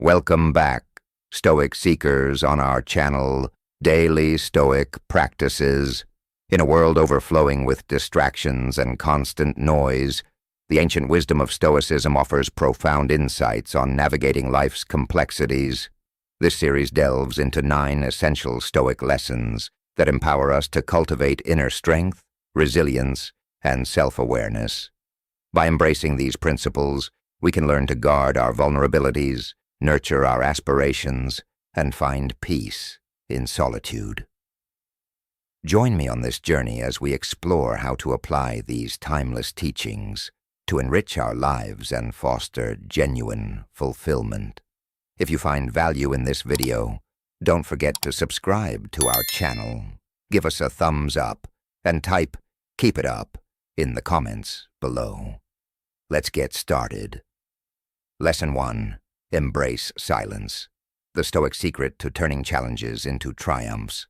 Welcome back, Stoic seekers, on our channel, Daily Stoic Practices. In a world overflowing with distractions and constant noise, the ancient wisdom of Stoicism offers profound insights on navigating life's complexities. This series delves into 9 essential Stoic lessons that empower us to cultivate inner strength, resilience, and self-awareness. By embracing these principles, we can learn to guard our vulnerabilities, nurture our aspirations, and find peace in solitude. Join me on this journey as we explore how to apply these timeless teachings to enrich our lives and foster genuine fulfillment. If you find value in this video, don't forget to subscribe to our channel, give us a thumbs up, and type "Keep it up" in the comments below. Let's get started. Lesson 1. Embrace silence. The Stoic secret to turning challenges into triumphs.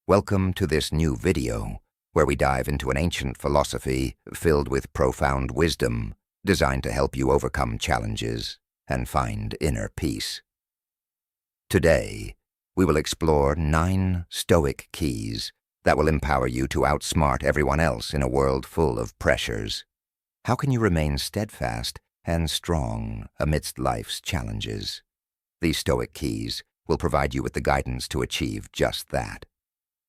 Welcome to this new video, where we dive into an ancient philosophy filled with profound wisdom, designed to help you overcome challenges and find inner peace. Today, we will explore 9 Stoic keys that will empower you to outsmart everyone else in a world full of pressures. How can you remain steadfast and strong amidst life's challenges? These Stoic keys will provide you with the guidance to achieve just that.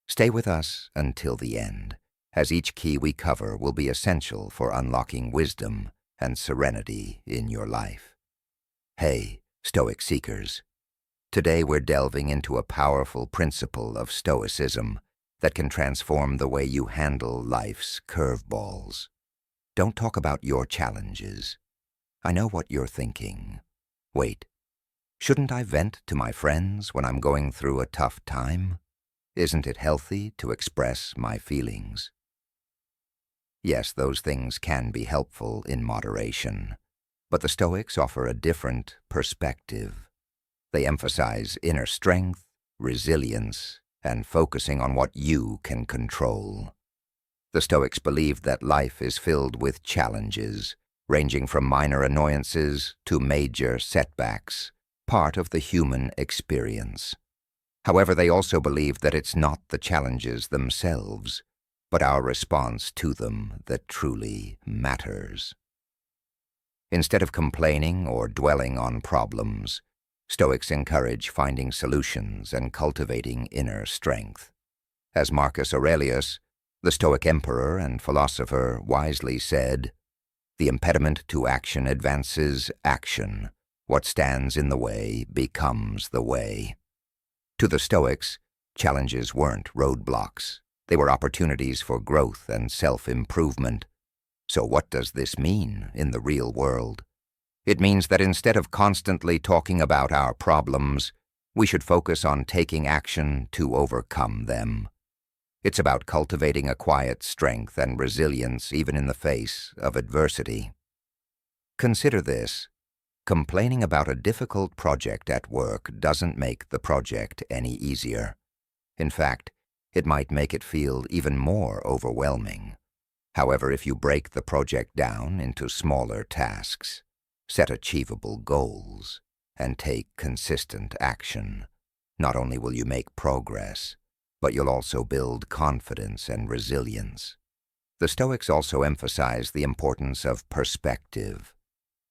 Stay with us until the end, as each key we cover will be essential for unlocking wisdom and serenity in your life. Hey, Stoic seekers! Today we're delving into a powerful principle of Stoicism that can transform the way you handle life's curveballs. Don't talk about your challenges. I know what you're thinking. Wait, shouldn't I vent to my friends when I'm going through a tough time? Isn't it healthy to express my feelings? Yes, those things can be helpful in moderation, but the Stoics offer a different perspective. They emphasize inner strength, resilience, and focusing on what you can control. The Stoics believe that life is filled with challenges, ranging from minor annoyances to major setbacks, part of the human experience. However, they also believe that it's not the challenges themselves, but our response to them that truly matters. Instead of complaining or dwelling on problems, Stoics encourage finding solutions and cultivating inner strength. As Marcus Aurelius, the Stoic emperor and philosopher, wisely said, "The impediment to action advances action. What stands in the way becomes the way." To the Stoics, challenges weren't roadblocks. They were opportunities for growth and self-improvement. So what does this mean in the real world? It means that instead of constantly talking about our problems, we should focus on taking action to overcome them. It's about cultivating a quiet strength and resilience even in the face of adversity. Consider this. Complaining about a difficult project at work doesn't make the project any easier. In fact, it might make it feel even more overwhelming. However, if you break the project down into smaller tasks, set achievable goals, and take consistent action, not only will you make progress, but you'll also build confidence and resilience. The Stoics also emphasize the importance of perspective.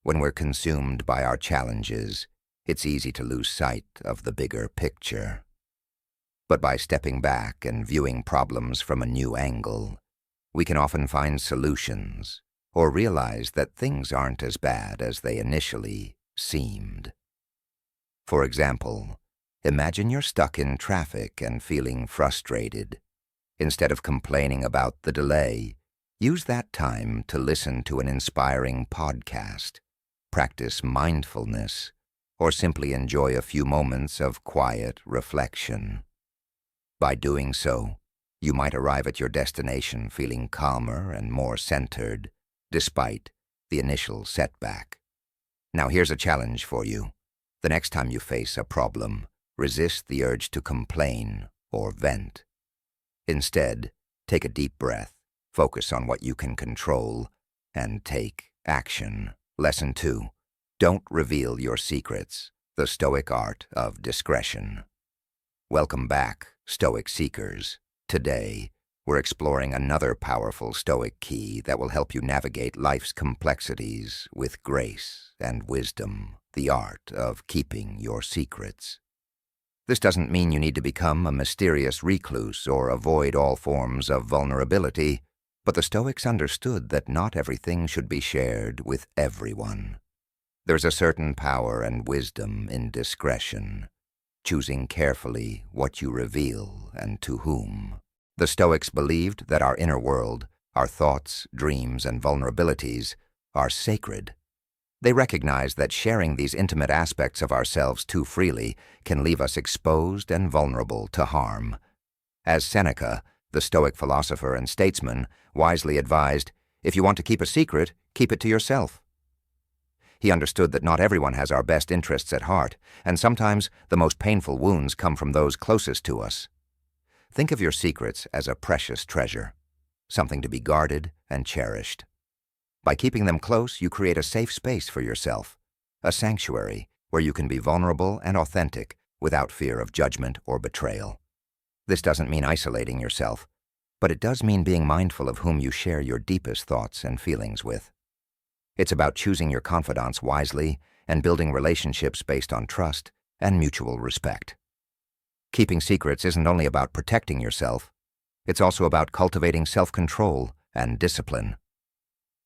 When we're consumed by our challenges, it's easy to lose sight of the bigger picture. But by stepping back and viewing problems from a new angle, we can often find solutions or realize that things aren't as bad as they initially seemed. For example, imagine you're stuck in traffic and feeling frustrated. Instead of complaining about the delay, use that time to listen to an inspiring podcast, practice mindfulness, or simply enjoy a few moments of quiet reflection. By doing so, you might arrive at your destination feeling calmer and more centered, despite the initial setback. Now here's a challenge for you. The next time you face a problem, resist the urge to complain or vent. Instead, take a deep breath, focus on what you can control, and take action. Lesson 2. Don't reveal your secrets. the Stoic art of discretion. Welcome back, Stoic seekers. Today, we're exploring another powerful Stoic key that will help you navigate life's complexities with grace and wisdom, the art of keeping your secrets. This doesn't mean you need to become a mysterious recluse or avoid all forms of vulnerability, but the Stoics understood that not everything should be shared with everyone. There's a certain power and wisdom in discretion, choosing carefully what you reveal and to whom. The Stoics believed that our inner world, our thoughts, dreams, and vulnerabilities, are sacred. They recognized that sharing these intimate aspects of ourselves too freely can leave us exposed and vulnerable to harm. As Seneca, the Stoic philosopher and statesman, wisely advised, if you want to keep a secret, keep it to yourself. He understood that not everyone has our best interests at heart, and sometimes the most painful wounds come from those closest to us. Think of your secrets as a precious treasure, something to be guarded and cherished. By keeping them close, you create a safe space for yourself, a sanctuary where you can be vulnerable and authentic without fear of judgment or betrayal. This doesn't mean isolating yourself, but it does mean being mindful of whom you share your deepest thoughts and feelings with. It's about choosing your confidants wisely and building relationships based on trust and mutual respect. Keeping secrets isn't only about protecting yourself, it's also about cultivating self-control and discipline.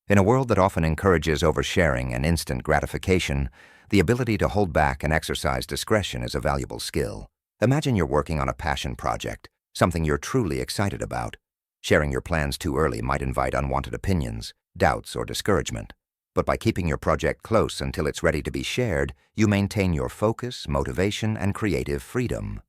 In a world that often encourages oversharing and instant gratification, the ability to hold back and exercise discretion is a valuable skill. Imagine you're working on a passion project, something you're truly excited about. Sharing your plans too early might invite unwanted opinions, doubts, or discouragement. But by keeping your project close until it's ready to be shared, you maintain your focus, motivation, and creative freedom.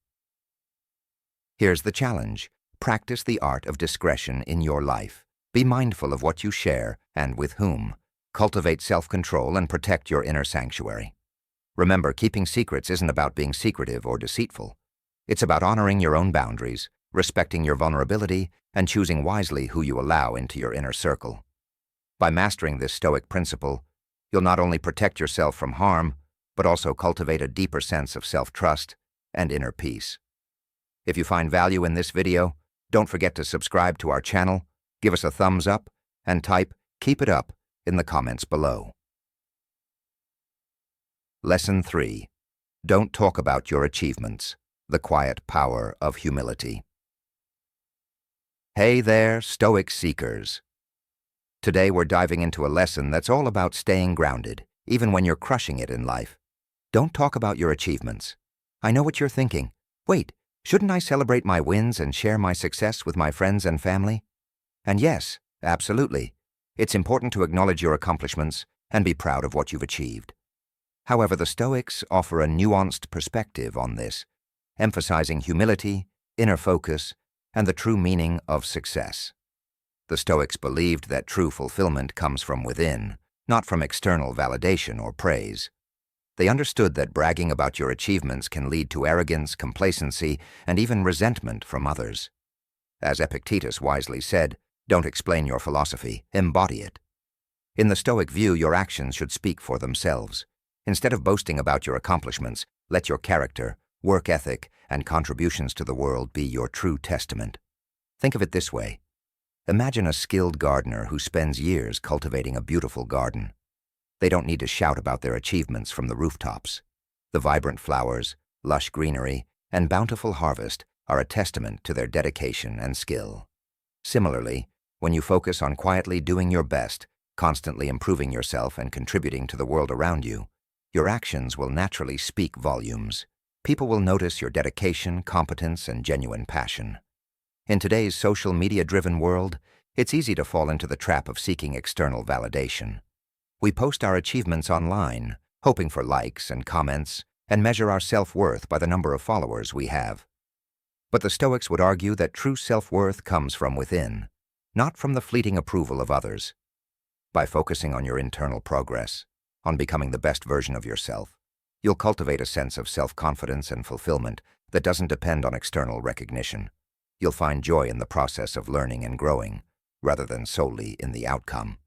Here's the challenge. Practice the art of discretion in your life. Be mindful of what you share and with whom. Cultivate self-control and protect your inner sanctuary. Remember, keeping secrets isn't about being secretive or deceitful. It's about honoring your own boundaries, respecting your vulnerability, and choosing wisely who you allow into your inner circle. By mastering this Stoic principle, you'll not only protect yourself from harm, but also cultivate a deeper sense of self-trust and inner peace. If you find value in this video, don't forget to subscribe to our channel, give us a thumbs up, and type "Keep it up" in the comments below. Lesson 3. Don't talk about your achievements. The quiet power of humility. Hey there, Stoic seekers. Today we're diving into a lesson that's all about staying grounded, even when you're crushing it in life. Don't talk about your achievements. I know what you're thinking. Wait, shouldn't I celebrate my wins and share my success with my friends and family? And yes, absolutely. It's important to acknowledge your accomplishments and be proud of what you've achieved. However, the Stoics offer a nuanced perspective on this, emphasizing humility, inner focus, and the true meaning of success. The Stoics believed that true fulfillment comes from within, not from external validation or praise. They understood that bragging about your achievements can lead to arrogance, complacency, and even resentment from others. As Epictetus wisely said, don't explain your philosophy, embody it. In the Stoic view, your actions should speak for themselves. Instead of boasting about your accomplishments, let your character, work ethic, and contributions to the world be your true testament. Think of it this way. Imagine a skilled gardener who spends years cultivating a beautiful garden. They don't need to shout about their achievements from the rooftops. The vibrant flowers, lush greenery, and bountiful harvest are a testament to their dedication and skill. Similarly, when you focus on quietly doing your best, constantly improving yourself and contributing to the world around you, your actions will naturally speak volumes. People will notice your dedication, competence, and genuine passion. In today's social media-driven world, it's easy to fall into the trap of seeking external validation. We post our achievements online, hoping for likes and comments, and measure our self-worth by the number of followers we have. But the Stoics would argue that true self-worth comes from within, not from the fleeting approval of others. By focusing on your internal progress, on becoming the best version of yourself, you'll cultivate a sense of self-confidence and fulfillment that doesn't depend on external recognition. You'll find joy in the process of learning and growing, rather than solely in the outcome.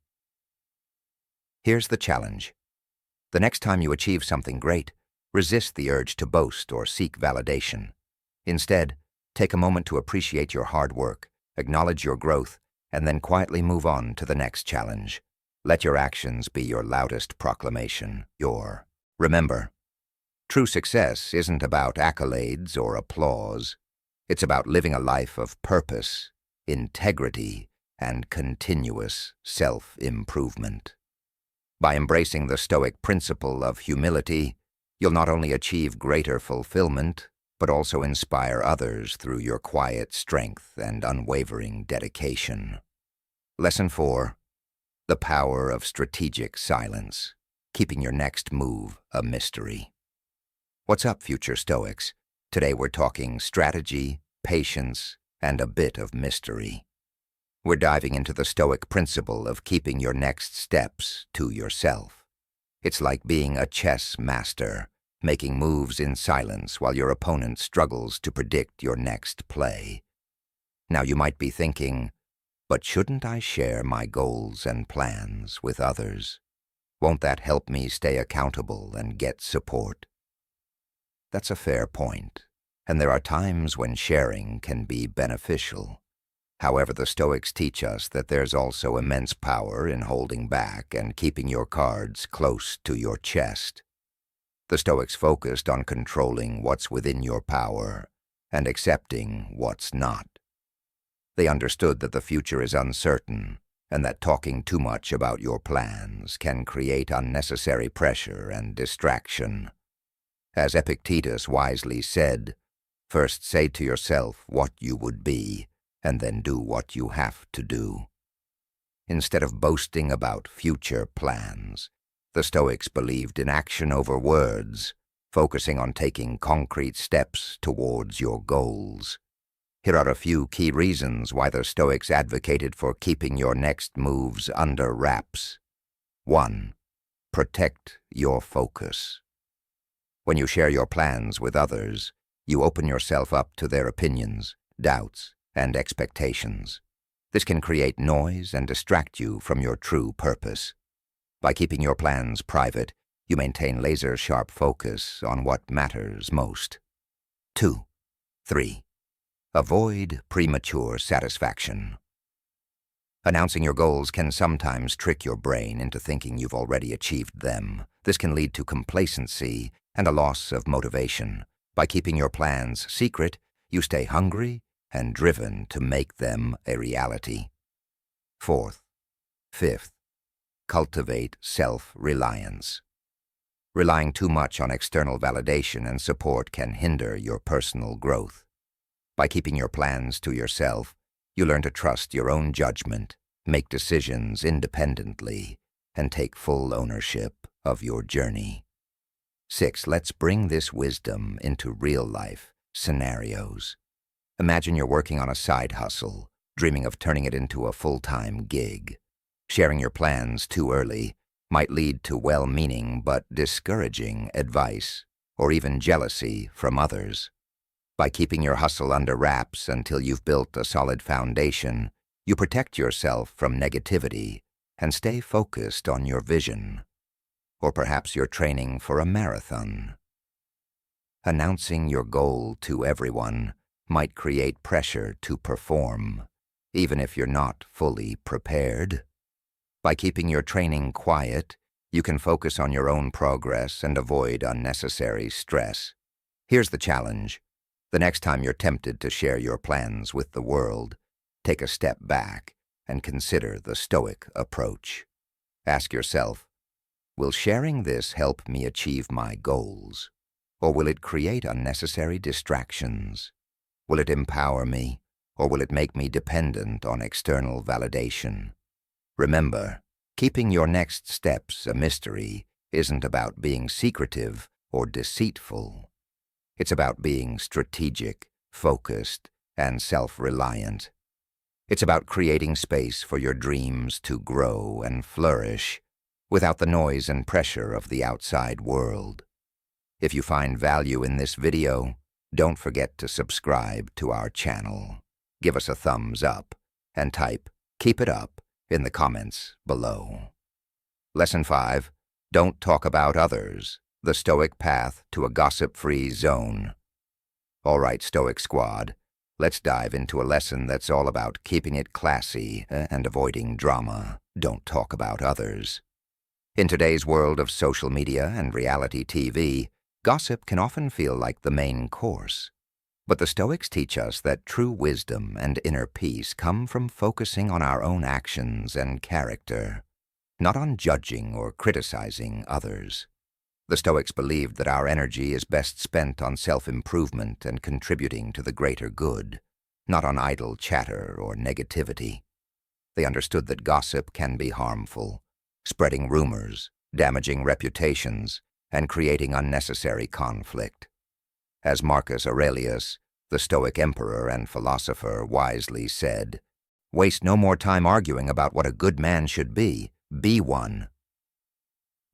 Here's the challenge. The next time you achieve something great, Resist the urge to boast or seek validation. Instead, take a moment to appreciate your hard work, acknowledge your growth, and then quietly move on to the next challenge. Let your actions be your loudest proclamation, Remember, true success isn't about accolades or applause. It's about living a life of purpose, integrity, and continuous self-improvement. By embracing the Stoic principle of humility, you'll not only achieve greater fulfillment, but also inspire others through your quiet strength and unwavering dedication. Lesson 4. The power of strategic silence, keeping your next move a mystery. What's up, future Stoics? Today we're talking strategy, patience, and a bit of mystery. We're diving into the Stoic principle of keeping your next steps to yourself. It's like being a chess master, making moves in silence while your opponent struggles to predict your next play. Now you might be thinking, but shouldn't I share my goals and plans with others? Won't that help me stay accountable and get support? That's a fair point, and there are times when sharing can be beneficial. However, the Stoics teach us that there's also immense power in holding back and keeping your cards close to your chest. The Stoics focused on controlling what's within your power and accepting what's not. They understood that the future is uncertain and that talking too much about your plans can create unnecessary pressure and distraction. As Epictetus wisely said, first say to yourself what you would be, and then do what you have to do. Instead of boasting about future plans, the Stoics believed in action over words, focusing on taking concrete steps towards your goals. Here are a few key reasons why the Stoics advocated for keeping your next moves under wraps. 1. Protect your focus. When you share your plans with others, you open yourself up to their opinions, doubts, and expectations. This can create noise and distract you from your true purpose. By keeping your plans private, you maintain laser-sharp focus on what matters most. 2. 3. Avoid premature satisfaction. Announcing your goals can sometimes trick your brain into thinking you've already achieved them. This can lead to complacency and a loss of motivation. By keeping your plans secret, you stay hungry and driven to make them a reality. 4th. 5th. Cultivate self-reliance. Relying too much on external validation and support can hinder your personal growth. By keeping your plans to yourself, you learn to trust your own judgment, make decisions independently, and take full ownership of your journey. 6. Let's bring this wisdom into real-life scenarios. Imagine you're working on a side hustle, dreaming of turning it into a full-time gig. Sharing your plans too early might lead to well-meaning but discouraging advice, or even jealousy from others. By keeping your hustle under wraps until you've built a solid foundation, you protect yourself from negativity and stay focused on your vision. Or perhaps you're training for a marathon. Announcing your goal to everyone might create pressure to perform, even if you're not fully prepared. By keeping your training quiet, you can focus on your own progress and avoid unnecessary stress. Here's the challenge. The next time you're tempted to share your plans with the world, take a step back and consider the Stoic approach. Ask yourself, will sharing this help me achieve my goals? Or will it create unnecessary distractions? Will it empower me, or will it make me dependent on external validation? Remember, keeping your next steps a mystery isn't about being secretive or deceitful. It's about being strategic, focused, and self-reliant. It's about creating space for your dreams to grow and flourish without the noise and pressure of the outside world. If you find value in this video, don't forget to subscribe to our channel. Give us a thumbs up and type "Keep it up" in the comments below. Lesson 5. Don't talk about others. the Stoic path to a gossip-free zone. All right, Stoic squad, let's dive into a lesson that's all about keeping it classy and avoiding drama. Don't talk about others. In today's world of social media and reality TV, gossip can often feel like the main course. But the Stoics teach us that true wisdom and inner peace come from focusing on our own actions and character, not on judging or criticizing others. The Stoics believed that our energy is best spent on self-improvement and contributing to the greater good, not on idle chatter or negativity. They understood that gossip can be harmful, spreading rumors, damaging reputations, and creating unnecessary conflict. As Marcus Aurelius, the Stoic emperor and philosopher, wisely said, "Waste no more time arguing about what a good man should be one."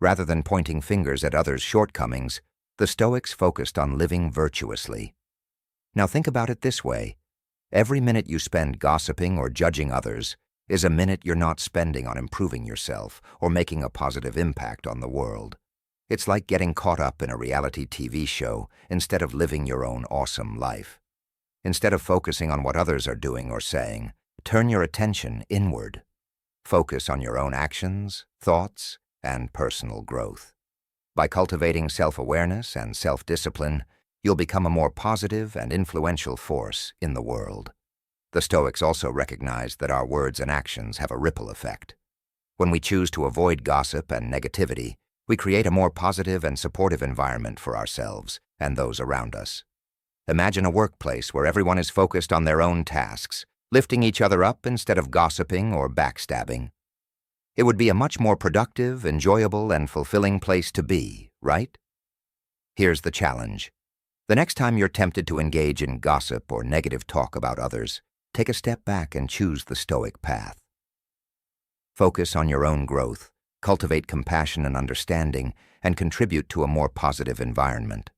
Rather than pointing fingers at others' shortcomings, the Stoics focused on living virtuously. Now think about it this way. Every minute you spend gossiping or judging others is a minute you're not spending on improving yourself or making a positive impact on the world. It's like getting caught up in a reality TV show instead of living your own awesome life. Instead of focusing on what others are doing or saying, turn your attention inward. Focus on your own actions, thoughts, and personal growth. By cultivating self-awareness and self-discipline, you'll become a more positive and influential force in the world. The Stoics also recognized that our words and actions have a ripple effect. When we choose to avoid gossip and negativity, we create a more positive and supportive environment for ourselves and those around us. Imagine a workplace where everyone is focused on their own tasks, lifting each other up instead of gossiping or backstabbing. It would be a much more productive, enjoyable, and fulfilling place to be, right? Here's the challenge. The next time you're tempted to engage in gossip or negative talk about others, take a step back and choose the Stoic path. Focus on your own growth, cultivate compassion and understanding, and contribute to a more positive environment.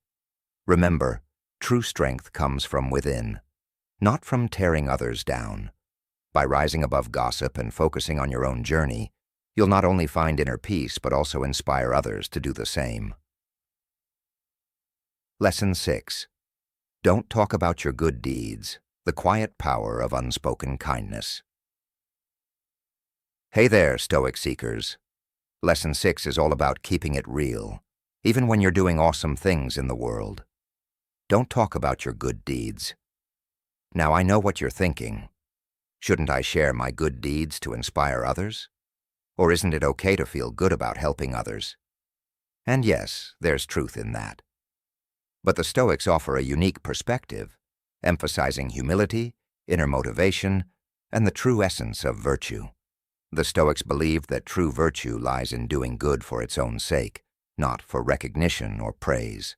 Remember, true strength comes from within, not from tearing others down. By rising above gossip and focusing on your own journey, you'll not only find inner peace but also inspire others to do the same. Lesson 6. Don't talk about your good deeds, the quiet power of unspoken kindness. Hey there, Stoic seekers. Lesson 6 is all about keeping it real, even when you're doing awesome things in the world. Don't talk about your good deeds. Now I know what you're thinking. Shouldn't I share my good deeds to inspire others? Or isn't it okay to feel good about helping others? And yes, there's truth in that. But the Stoics offer a unique perspective, emphasizing humility, inner motivation, and the true essence of virtue. The Stoics believed that true virtue lies in doing good for its own sake, not for recognition or praise.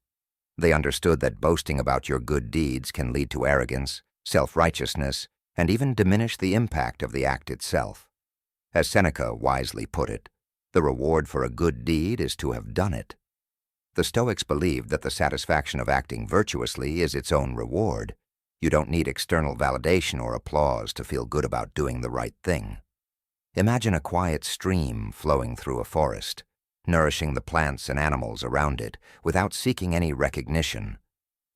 They understood that boasting about your good deeds can lead to arrogance, self-righteousness, and even diminish the impact of the act itself. As Seneca wisely put it, the reward for a good deed is to have done it. The Stoics believed that the satisfaction of acting virtuously is its own reward. You don't need external validation or applause to feel good about doing the right thing. Imagine a quiet stream flowing through a forest, nourishing the plants and animals around it without seeking any recognition.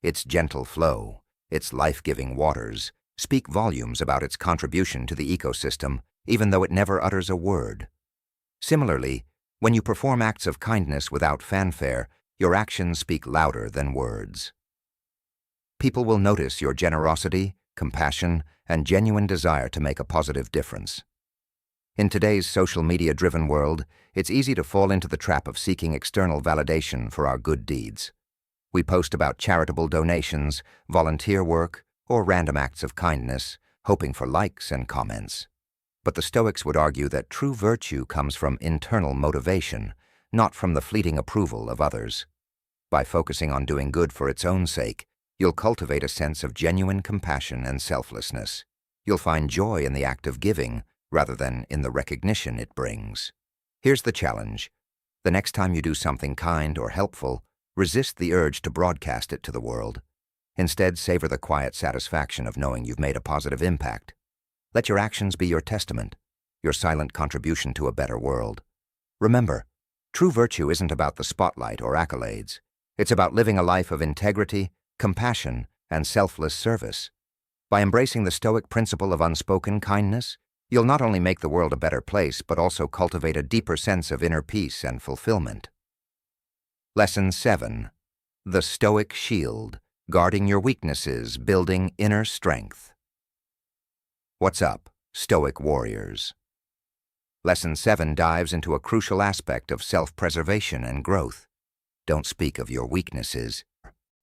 Its gentle flow, its life-giving waters, speak volumes about its contribution to the ecosystem, even though it never utters a word. Similarly, when you perform acts of kindness without fanfare, your actions speak louder than words. People will notice your generosity, compassion, and genuine desire to make a positive difference. In today's social media-driven world, it's easy to fall into the trap of seeking external validation for our good deeds. We post about charitable donations, volunteer work, or random acts of kindness, hoping for likes and comments. But the Stoics would argue that true virtue comes from internal motivation, not from the fleeting approval of others. By focusing on doing good for its own sake, you'll cultivate a sense of genuine compassion and selflessness. You'll find joy in the act of giving, rather than in the recognition it brings. Here's the challenge. The next time you do something kind or helpful, resist the urge to broadcast it to the world. Instead, savor the quiet satisfaction of knowing you've made a positive impact. Let your actions be your testament, your silent contribution to a better world. Remember, True virtue isn't about the spotlight or accolades. It's about living a life of integrity, compassion, and selfless service. By embracing the Stoic principle of unspoken kindness, you'll not only make the world a better place, but also cultivate a deeper sense of inner peace and fulfillment. Lesson 7. The Stoic Shield, guarding your weaknesses, building inner strength. What's up, Stoic warriors? Lesson 7 dives into a crucial aspect of self-preservation and growth. Don't speak of your weaknesses.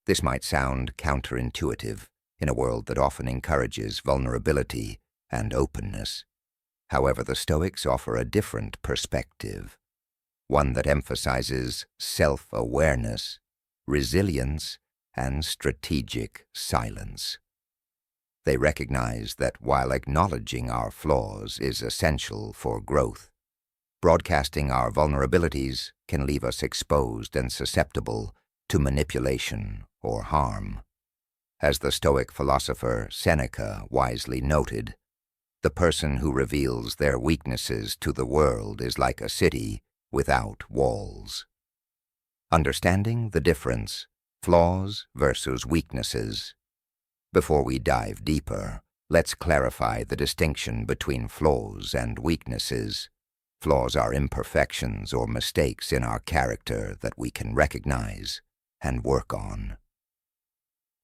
This might sound counterintuitive in a world that often encourages vulnerability and openness. However, the Stoics offer a different perspective, one that emphasizes self-awareness, resilience, and strategic silence. They recognize that while acknowledging our flaws is essential for growth, broadcasting our vulnerabilities can leave us exposed and susceptible to manipulation or harm. As the Stoic philosopher Seneca wisely noted, the person who reveals their weaknesses to the world is like a city without walls. Understanding the difference, flaws versus weaknesses. Before we dive deeper, let's clarify the distinction between flaws and weaknesses. Flaws are imperfections or mistakes in our character that we can recognize and work on.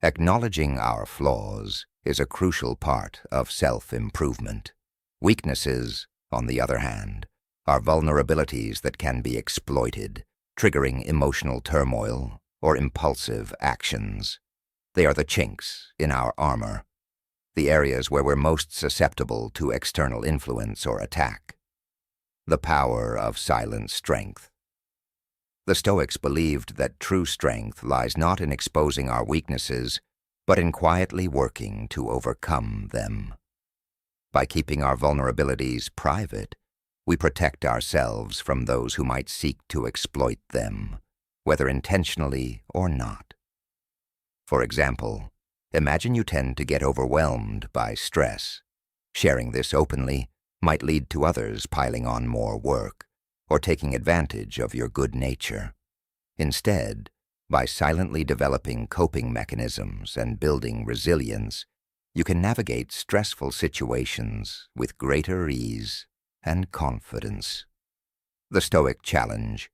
Acknowledging our flaws is a crucial part of self-improvement. Weaknesses, on the other hand, are vulnerabilities that can be exploited, triggering emotional turmoil or impulsive actions. They are the chinks in our armor, the areas where we're most susceptible to external influence or attack. The power of silent strength. The Stoics believed that true strength lies not in exposing our weaknesses, but in quietly working to overcome them. By keeping our vulnerabilities private, we protect ourselves from those who might seek to exploit them, whether intentionally or not. For example, imagine you tend to get overwhelmed by stress. Sharing this openly might lead to others piling on more work or taking advantage of your good nature. Instead, by silently developing coping mechanisms and building resilience, you can navigate stressful situations with greater ease and confidence. The Stoic challenge: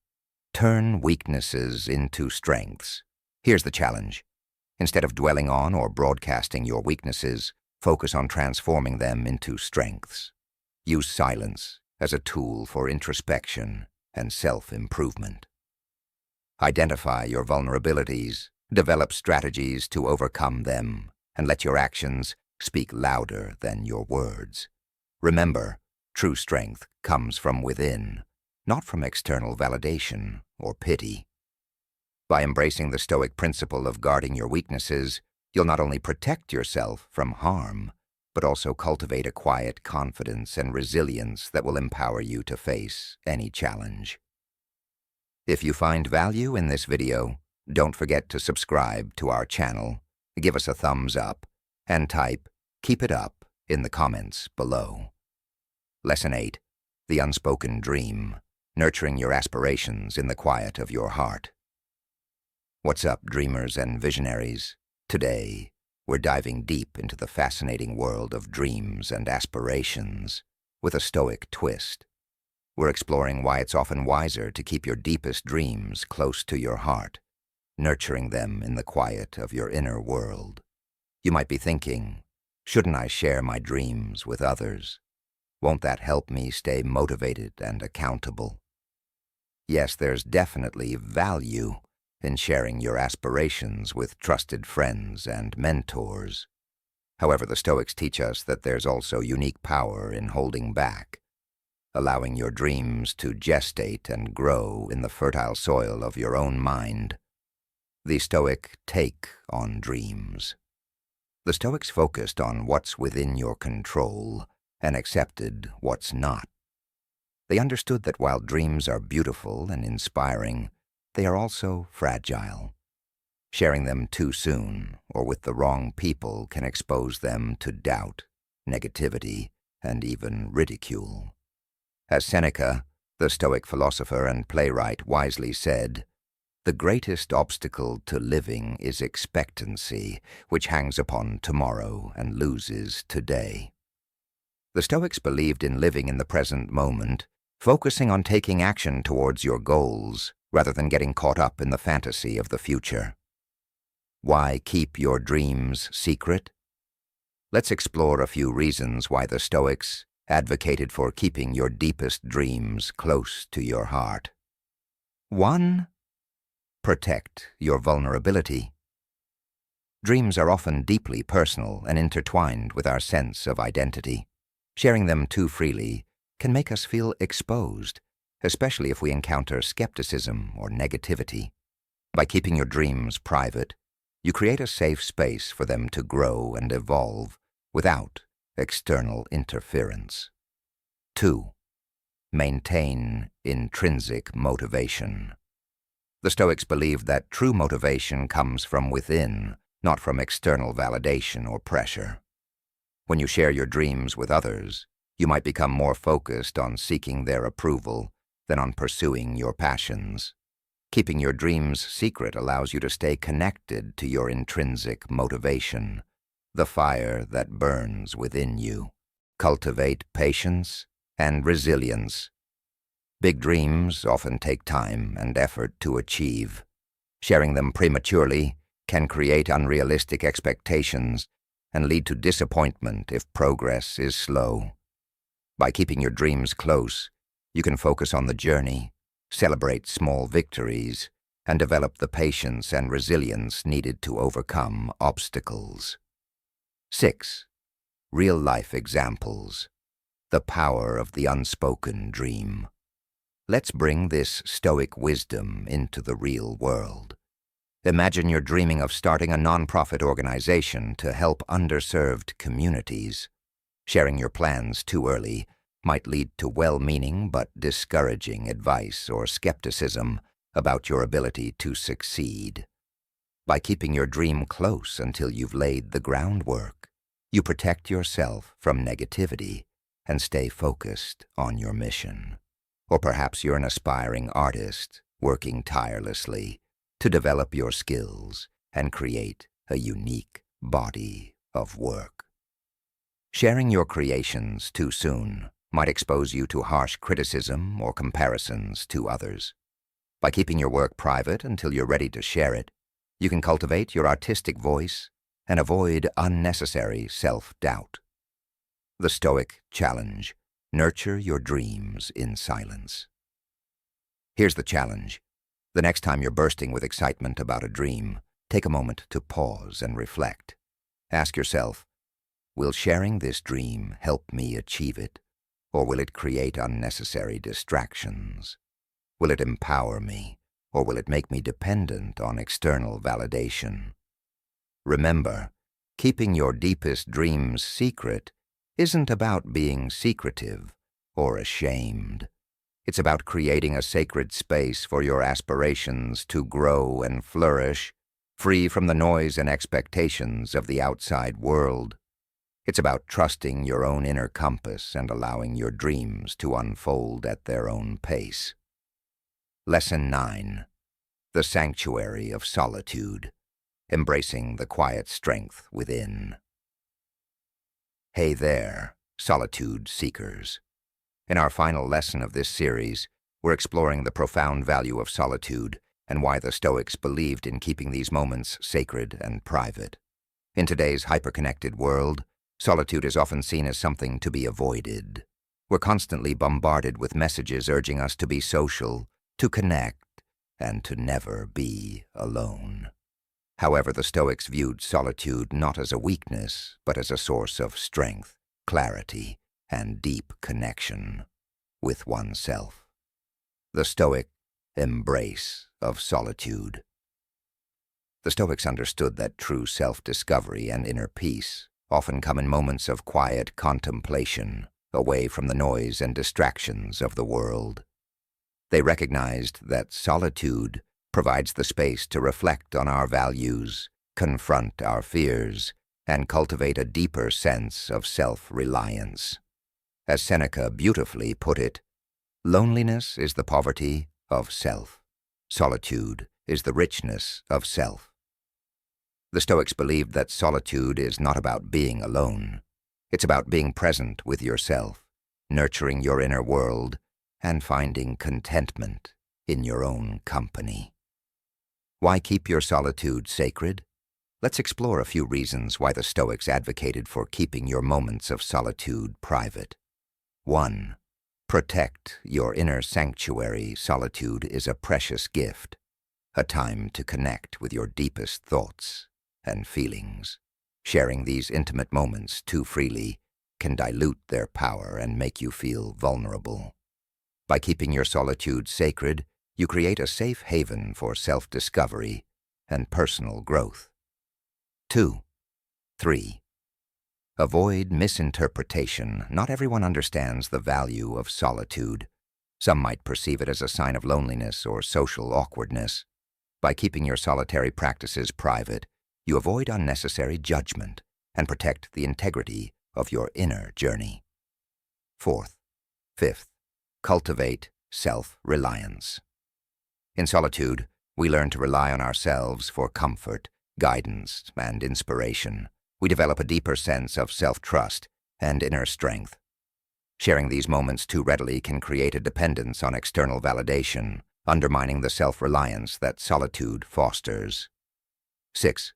turn weaknesses into strengths. Here's the challenge. Instead of dwelling on or broadcasting your weaknesses, focus on transforming them into strengths. Use silence as a tool for introspection and self-improvement. Identify your vulnerabilities, develop strategies to overcome them, and let your actions speak louder than your words. Remember, true strength comes from within, not from external validation or pity. By embracing the Stoic principle of guarding your weaknesses, you'll not only protect yourself from harm, but also cultivate a quiet confidence and resilience that will empower you to face any challenge. If you find value in this video, don't forget to subscribe to our channel, give us a thumbs up, and type "Keep it up" in the comments below. Lesson 8. The Unspoken Dream, nurturing your aspirations in the quiet of your heart. What's up, dreamers and visionaries? Today, we're diving deep into the fascinating world of dreams and aspirations with a Stoic twist. We're exploring why it's often wiser to keep your deepest dreams close to your heart, nurturing them in the quiet of your inner world. You might be thinking, shouldn't I share my dreams with others? Won't that help me stay motivated and accountable? Yes, there's definitely value in sharing your aspirations with trusted friends and mentors. However, the Stoics teach us that there's also unique power in holding back, allowing your dreams to gestate and grow in the fertile soil of your own mind. The Stoic take on dreams. The Stoics focused on what's within your control and accepted what's not. They understood that while dreams are beautiful and inspiring, they are also fragile. Sharing them too soon or with the wrong people can expose them to doubt, negativity, and even ridicule. As Seneca, The Stoic philosopher and playwright wisely said, "The greatest obstacle to living is expectancy, which hangs upon tomorrow and loses today." The Stoics believed in living in the present moment, focusing on taking action towards your goals rather than getting caught up in the fantasy of the future. Why keep your dreams secret? Let's explore a few reasons why the Stoics advocated for keeping your deepest dreams close to your heart. 1. Protect your vulnerability. Dreams are often deeply personal and intertwined with our sense of identity. Sharing them too freely can make us feel exposed, especially if we encounter skepticism or negativity. By keeping your dreams private, you create a safe space for them to grow and evolve without external interference. 2. Maintain intrinsic motivation. The Stoics believed that true motivation comes from within, not from external validation or pressure. When you share your dreams with others, you might become more focused on seeking their approval than on pursuing your passions. Keeping your dreams secret allows you to stay connected to your intrinsic motivation, the fire that burns within you. Cultivate patience and resilience. Big dreams often take time and effort to achieve. Sharing them prematurely can create unrealistic expectations and lead to disappointment if progress is slow. By keeping your dreams close, you can focus on the journey, celebrate small victories, and develop the patience and resilience needed to overcome obstacles. 6. Real-life examples. The power of the unspoken dream. Let's bring this Stoic wisdom into the real world. Imagine you're dreaming of starting a nonprofit organization to help underserved communities. Sharing your plans too early might lead to well-meaning but discouraging advice or skepticism about your ability to succeed. By keeping your dream close until you've laid the groundwork, you protect yourself from negativity and stay focused on your mission. Or perhaps you're an aspiring artist working tirelessly to develop your skills and create a unique body of work. Sharing your creations too soon might expose you to harsh criticism or comparisons to others. By keeping your work private until you're ready to share it, you can cultivate your artistic voice and avoid unnecessary self-doubt. The Stoic challenge: nurture your dreams in silence. Here's the challenge. The next time you're bursting with excitement about a dream, take a moment to pause and reflect. Ask yourself, will sharing this dream help me achieve it, or will it create unnecessary distractions? Will it empower me, or will it make me dependent on external validation? Remember, keeping your deepest dreams secret isn't about being secretive or ashamed. It's about creating a sacred space for your aspirations to grow and flourish, free from the noise and expectations of the outside world. It's about trusting your own inner compass and allowing your dreams to unfold at their own pace. Lesson 9. The Sanctuary of Solitude. Embracing the quiet strength within. Hey there, solitude seekers. In our final lesson of this series, we're exploring the profound value of solitude and why the Stoics believed in keeping these moments sacred and private. In today's hyper-connected world, solitude is often seen as something to be avoided. We're constantly bombarded with messages urging us to be social, to connect, and to never be alone. However, the Stoics viewed solitude not as a weakness, but as a source of strength, clarity, and deep connection with oneself. The Stoic embrace of solitude. The Stoics understood that true self-discovery and inner peace often come in moments of quiet contemplation, away from the noise and distractions of the world. They recognized that solitude provides the space to reflect on our values, confront our fears, and cultivate a deeper sense of self-reliance. As Seneca beautifully put it, Loneliness is the poverty of self. Solitude is the richness of self. The Stoics believed that solitude is not about being alone. It's about being present with yourself, nurturing your inner world, and finding contentment in your own company. Why keep your solitude sacred? Let's explore a few reasons why the Stoics advocated for keeping your moments of solitude private. 1. Protect your inner sanctuary. Solitude is a precious gift, a time to connect with your deepest thoughts and feelings. Sharing these intimate moments too freely can dilute their power and make you feel vulnerable. By keeping your solitude sacred, you create a safe haven for self-discovery and personal growth. 2. 3. Avoid misinterpretation. Not everyone understands the value of solitude. Some might perceive it as a sign of loneliness or social awkwardness. By keeping your solitary practices private, you avoid unnecessary judgment and protect the integrity of your inner journey. 4th. 5th. Cultivate self-reliance. In solitude, we learn to rely on ourselves for comfort, guidance, and inspiration. We develop a deeper sense of self-trust and inner strength. Sharing these moments too readily can create a dependence on external validation, undermining the self-reliance that solitude fosters. 6.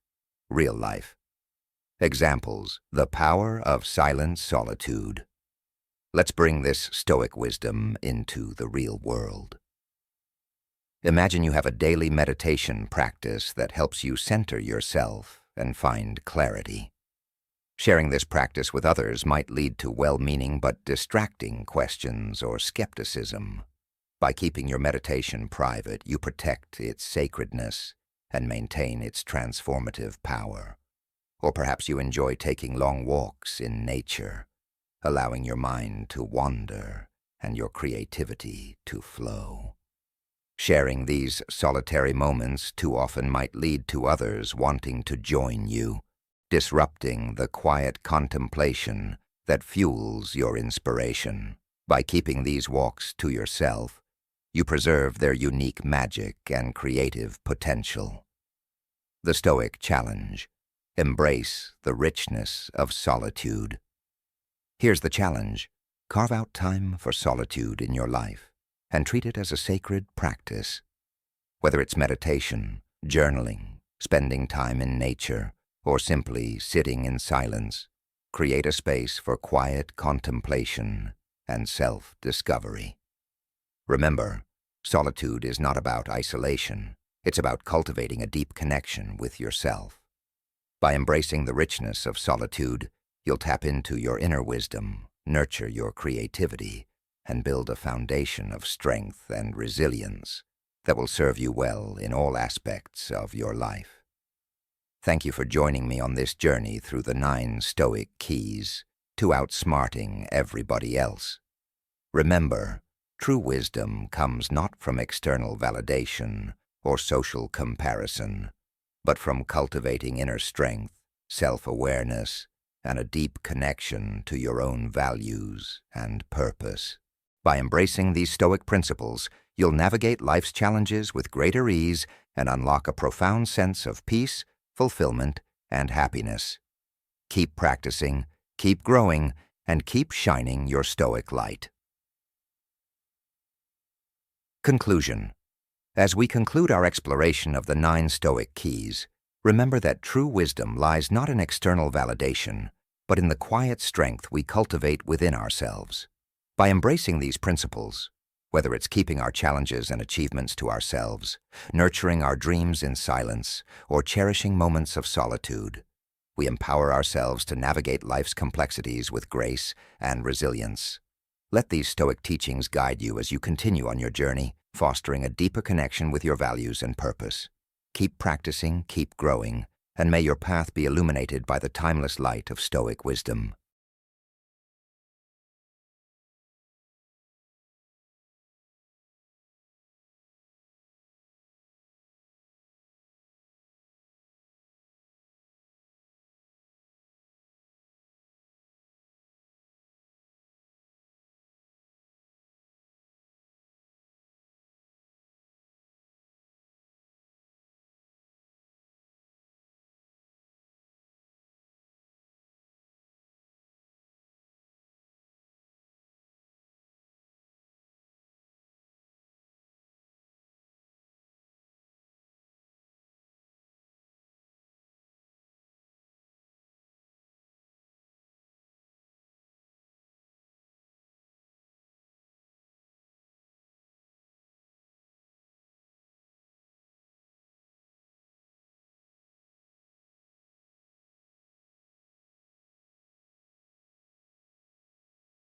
Real life. Examples: the power of silent solitude. Let's bring this Stoic wisdom into the real world. Imagine you have a daily meditation practice that helps you center yourself and find clarity. Sharing this practice with others might lead to well-meaning but distracting questions or skepticism. By keeping your meditation private, you protect its sacredness and maintain its transformative power. Or perhaps you enjoy taking long walks in nature, allowing your mind to wander and your creativity to flow. Sharing these solitary moments too often might lead to others wanting to join you, disrupting the quiet contemplation that fuels your inspiration. By keeping these walks to yourself, you preserve their unique magic and creative potential. The Stoic challenge: embrace the richness of solitude. Here's the challenge: carve out time for solitude in your life and treat it as a sacred practice. Whether it's meditation, journaling, spending time in nature, or simply sitting in silence, create a space for quiet contemplation and self-discovery. Remember, solitude is not about isolation. It's about cultivating a deep connection with yourself. By embracing the richness of solitude, you'll tap into your inner wisdom, nurture your creativity, and build a foundation of strength and resilience that will serve you well in all aspects of your life. Thank you for joining me on this journey through the 9 Stoic keys to outsmarting everybody else. Remember, true wisdom comes not from external validation or social comparison, but from cultivating inner strength, self-awareness, and a deep connection to your own values and purpose. By embracing these Stoic principles, you'll navigate life's challenges with greater ease and unlock a profound sense of peace, fulfillment, and happiness. Keep practicing, keep growing, and keep shining your Stoic light. Conclusion. As we conclude our exploration of the 9 Stoic keys, remember that true wisdom lies not in external validation, but in the quiet strength we cultivate within ourselves. By embracing these principles, whether it's keeping our challenges and achievements to ourselves, nurturing our dreams in silence, or cherishing moments of solitude, we empower ourselves to navigate life's complexities with grace and resilience. Let these Stoic teachings guide you as you continue on your journey, fostering a deeper connection with your values and purpose. Keep practicing, keep growing, and may your path be illuminated by the timeless light of Stoic wisdom.